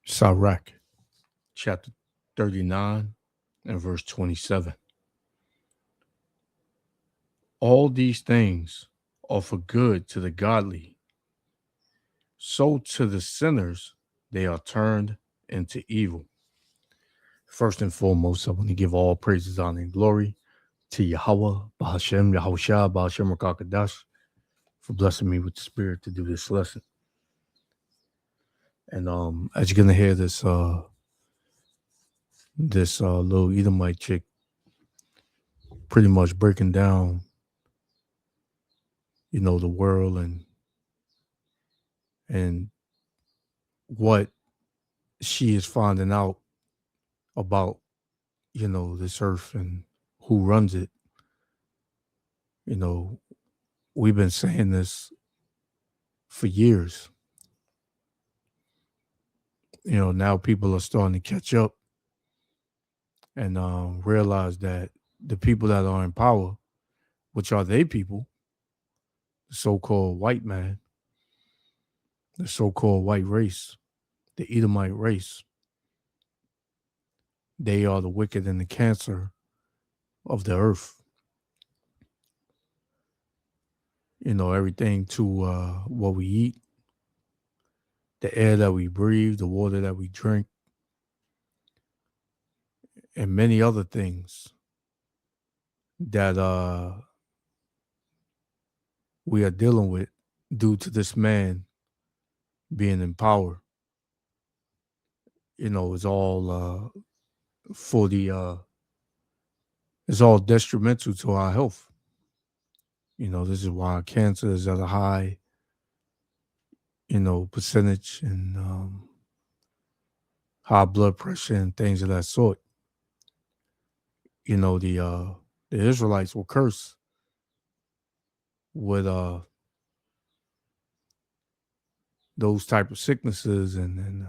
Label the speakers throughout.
Speaker 1: Sirach, chapter 39 and verse 27. All these things are for good to the godly, so to the sinners they are turned into evil. First and foremost, I want to give all praises, honor, and glory to Yahweh, Bahashem, Yahushua, Bahashem Rakakadash, for blessing me with the spirit to do this lesson. And as you're gonna hear this little Edomite chick pretty much breaking down, the world and what she is finding out about, this earth and who runs it. We've been saying this for years. Now people are starting to catch up and realize that the people that are in power, which are they people, the so-called white man, the so-called white race, the Edomite race, they are the wicked and the cancer of the earth. Everything to what we eat, the air that we breathe, the water that we drink, and many other things that we are dealing with due to this man being in power. It's all it's all detrimental to our health. This is why cancer is at a high, percentage, and high blood pressure and things of that sort. The Israelites were cursed with those type of sicknesses and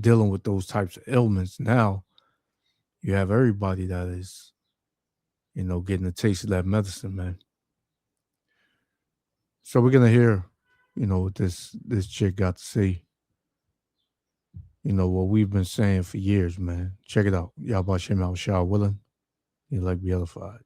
Speaker 1: dealing with those types of ailments. Now you have everybody that is, getting a taste of that medicine, man. So we're gonna hear, what this chick got to say. What we've been saying for years, man. Check it out. Yahweh Shem Al Shah willing. You like be edified.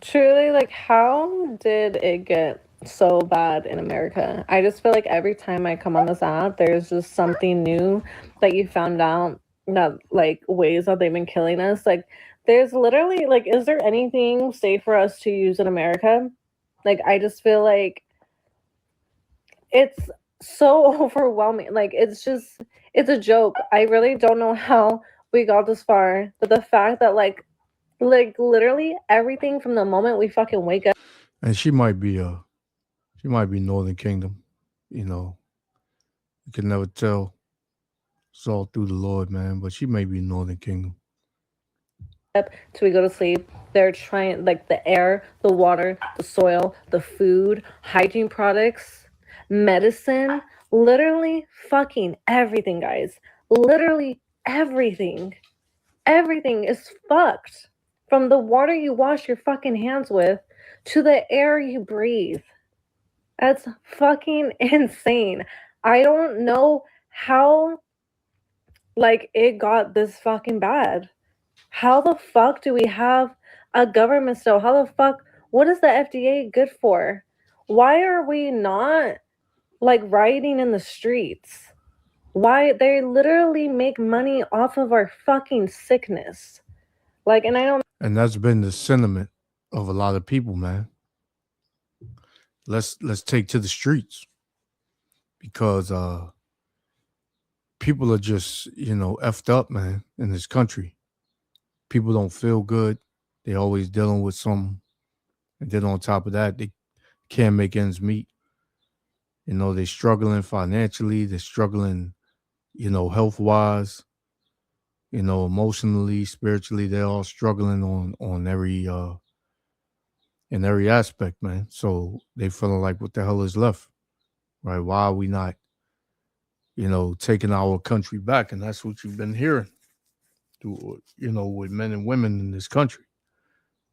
Speaker 2: Truly, like, how did it get so bad in America? I just feel like every time I come on this app, there's just something new that you found out, that like ways that they've been killing us. Like, there's literally, like, is there anything safe for us to use in America? Like, I just feel like it's so overwhelming. Like, it's a joke. I really don't know how we got this far, but the fact that like literally everything from the moment we fucking wake up.
Speaker 1: And she might be Northern Kingdom. You can never tell. It's all through the Lord, man. But she may be Northern Kingdom.
Speaker 2: Till we go to sleep, they're trying, like, the air, the water, the soil, the food, hygiene products, medicine, literally fucking everything, guys. Literally everything is fucked, from the water you wash your fucking hands with to the air you breathe. That's fucking insane. I don't know how, like, it got this fucking bad. How the fuck do we have a government still? How the fuck, what is the FDA good for? Why are we not, like, rioting in the streets? Why? They literally make money off of our fucking sickness. Like, and I don't.
Speaker 1: And that's been the sentiment of a lot of people, man. Let's take to the streets because people are just, effed up, man, in this country. People don't feel good. They always dealing with something. And then on top of that, they can't make ends meet. They're struggling financially. They're struggling, health wise. Emotionally, spiritually, they're all struggling on every in every aspect, man. So they feeling like, what the hell is left, right? Why are we not, taking our country back? And that's what you've been hearing, with men and women in this country.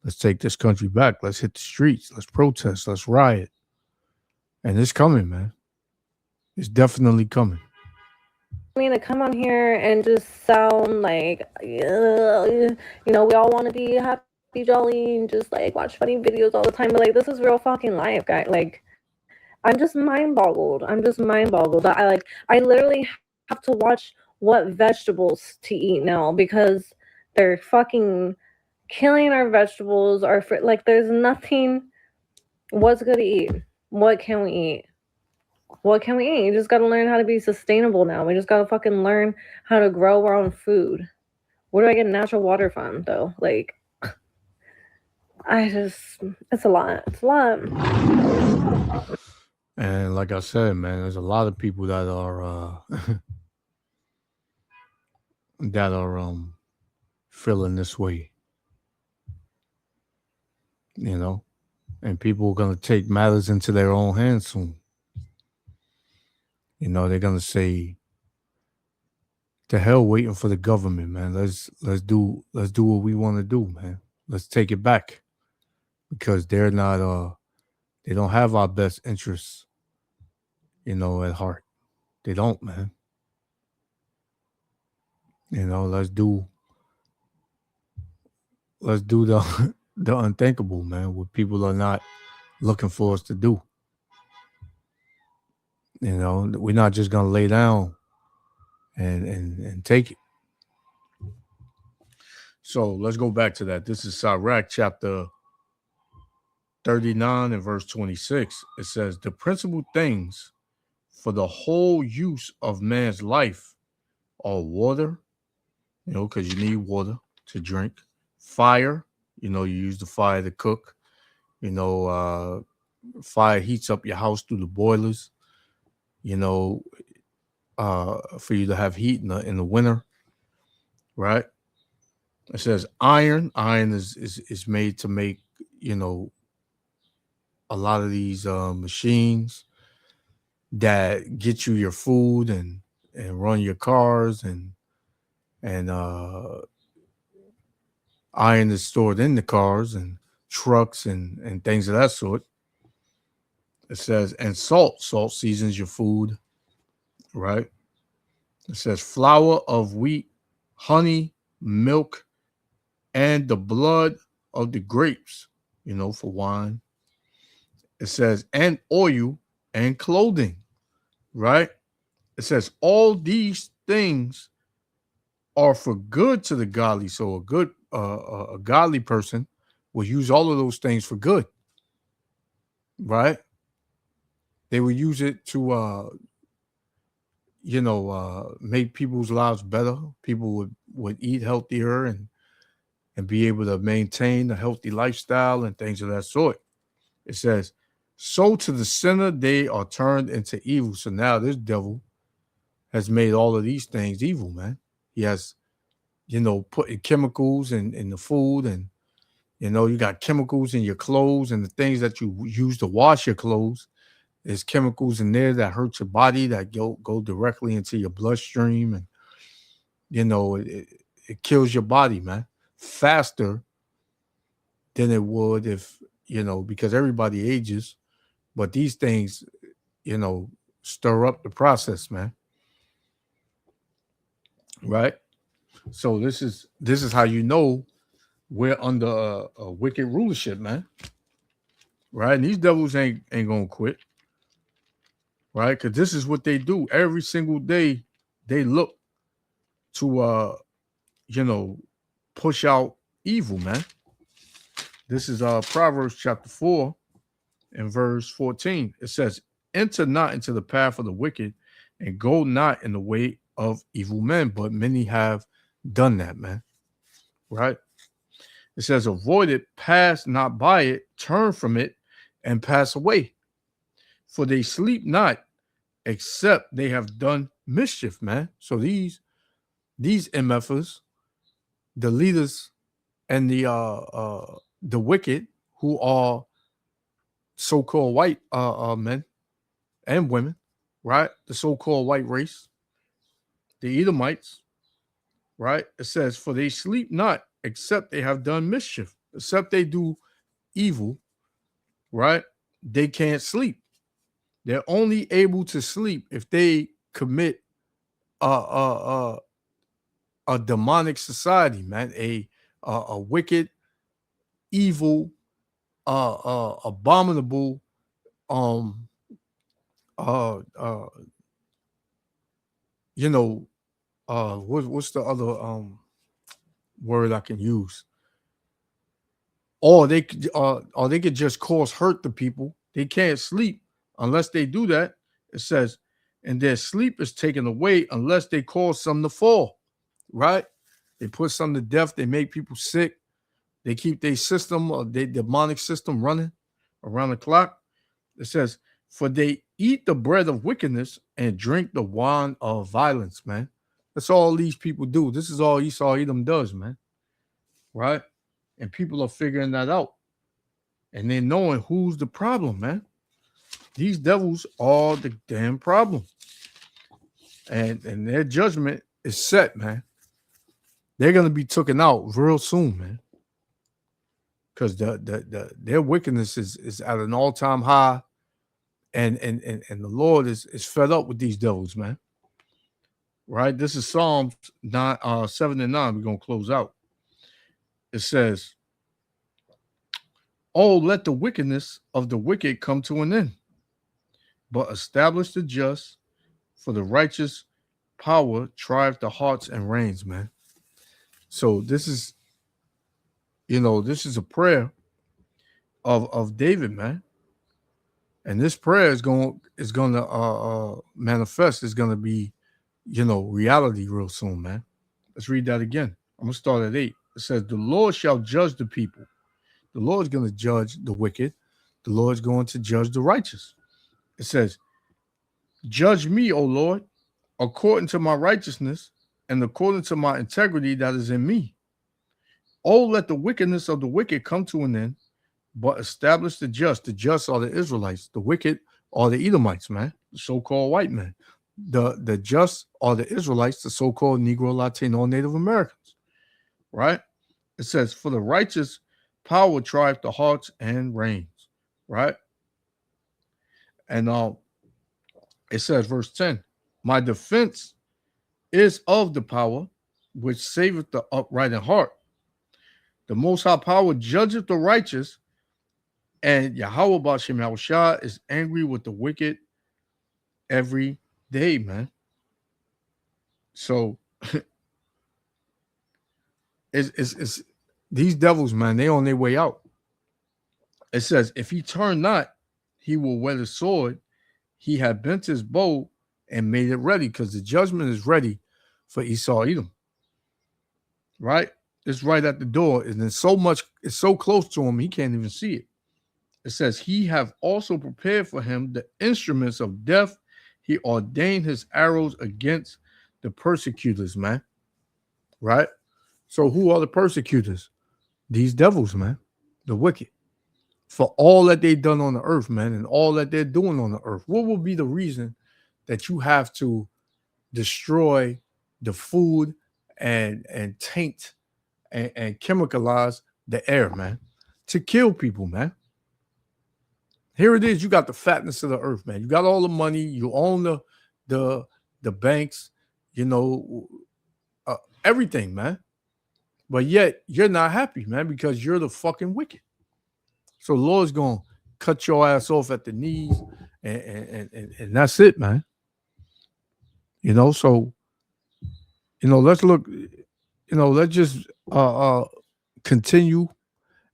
Speaker 1: Let's take this country back. Let's hit the streets. Let's protest. Let's riot. And it's coming, man. It's definitely coming.
Speaker 2: mean to come on here and just sound like, we all want to be happy, jolly, and just like watch funny videos all the time. But like, this is real fucking life, guy. Like, I'm just mind boggled. I'm just mind boggled. I literally have to watch what vegetables to eat now because they're fucking killing our vegetables. Like, there's nothing. What's good to eat? What can we eat? What can we eat? You just gotta learn how to be sustainable now. We just gotta fucking learn how to grow our own food. Where do I get natural water from, though? Like, it's a lot. It's a lot.
Speaker 1: And like I said, man, there's a lot of people that are that are feeling this way, you know, and people are gonna take matters into their own hands soon. You know, they're gonna say, "To hell, waiting for the government, man. Let's do what we want to do, man. Let's take it back because they're not they don't have our best interests, at heart. They don't, man. You know, let's do the the unthinkable, man. What people are not looking for us to do. You know, we're not just gonna lay down and take it. So let's go back to that. This is Sirach chapter 39 and verse 26. It says, "The principal things for the whole use of man's life are water, because you need water to drink, fire, you use the fire to cook, you know, fire heats up your house through the boilers, you know, for you to have heat in the winter, right? It says iron. Iron is made to make, you know, a lot of these machines that get you your food and run your cars and iron is stored in the cars and trucks and things of that sort. It says and salt seasons your food, right? It says flour of wheat, honey, milk, and the blood of the grapes, for wine. It says and oil and clothing, right? It says all these things are for good to the godly. So a godly person will use all of those things for good, right? They will use it to make people's lives better. People would eat healthier and be able to maintain a healthy lifestyle and things of that sort. It says, so to the sinner they are turned into evil. So now this devil has made all of these things evil, man. He has, putting chemicals in the food, and you got chemicals in your clothes and the things that you use to wash your clothes. There's chemicals in there that hurt your body that go directly into your bloodstream, and it kills your body, man, faster than it would if because everybody ages, but these things you know stir up the process, man. Right? So this is how we're under a wicked rulership, man. Right? And these devils ain't gonna quit, right? Because this is what they do every single day. They look to you know push out evil, man. This is Proverbs chapter 4 and verse 14. It says, enter not into the path of the wicked and go not in the way of evil men, but many have done that, man. Right? It says, avoid it, pass not by it, turn from it, and pass away. For they sleep not, except they have done mischief, man. So these MFers, the leaders and the wicked, who are so-called white men and women, right? The so-called white race, the Edomites, right? It says, for they sleep not, except they have done mischief, except they do evil, right? They can't sleep. They're only able to sleep if they commit uh, a demonic society, man, a wicked, evil, abominable, um, uh, uh, you know, what's the other word I can use? Or they could just cause hurt to people. They can't sleep unless they do that. It says, and their sleep is taken away unless they cause some to fall. Right? They put some to death. They make people sick. They keep their system, their demonic system running around the clock. It says, for they eat the bread of wickedness and drink the wine of violence, man. That's all these people do. This is all Esau Edom does, man. Right? And people are figuring that out. And they're knowing who's the problem, man. These devils are the damn problem. And their judgment is set, man. They're gonna be taken out real soon, man. Because their wickedness is at an all-time high, and the Lord is fed up with these devils, man. Right? This is Psalms 7 and 9. We're gonna close out. It says, oh, let the wickedness of the wicked come to an end, but establish the just, for the righteous power trieth the hearts and reins, man. So this is, this is a prayer of David, man. And this prayer is going to manifest. Is going to be, reality real soon, man. Let's read that again. I'm gonna start at 8. It says, "The Lord shall judge the people. The Lord is going to judge the wicked. The Lord is going to judge the righteous." It says, "Judge me, O Lord, according to my righteousness and according to my integrity that is in me. Oh, let the wickedness of the wicked come to an end, but establish the just." The just are the Israelites. The wicked are the Edomites, man, the so-called white men. The just are the Israelites, the so-called Negro, Latino, Native Americans, right? It says, "For the righteous power trieth the hearts and reins," right? And it says, verse 10, "My defense is of the power which saveth the upright in heart. The Most High power judgeth the righteous, and Yahweh Ba'ashem Yahushua is angry with the wicked every day," man. So it's these devils, man, they on their way out. It says, "If he turn not, he will whet his sword. He had bent his bow and made it ready," because the judgment is ready for Esau Edom. Right? It's right at the door, and it's so close to him, he can't even see it. It says, "He have also prepared for him the instruments of death. He ordained his arrows against the persecutors," man. Right? So who are the persecutors? These devils, man. The wicked. For all that they've done on the earth, man, and all that they're doing on the earth. What will be the reason that you have to destroy the food and taint and chemicalize the air, man, to kill people, man? Here it is. You got the fatness of the earth, man. You got all the money. You own the banks, you know, everything, man. But yet you're not happy, man, because you're the fucking wicked. So the Lord's gonna cut your ass off at the knees, and that's it, man. So let's look. Let's just continue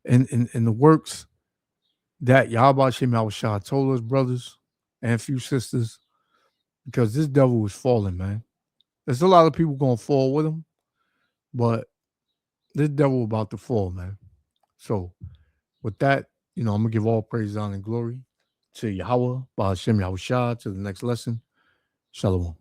Speaker 1: in the works that Yahweh Shem Yahushua told us, brothers and a few sisters, because this devil is falling, man. There's a lot of people gonna fall with him, but this devil about to fall, man. So with that, I'm gonna give all praise, honor, and glory to Yahweh, Ba'ashem Yahushua, to the next lesson. Shalom.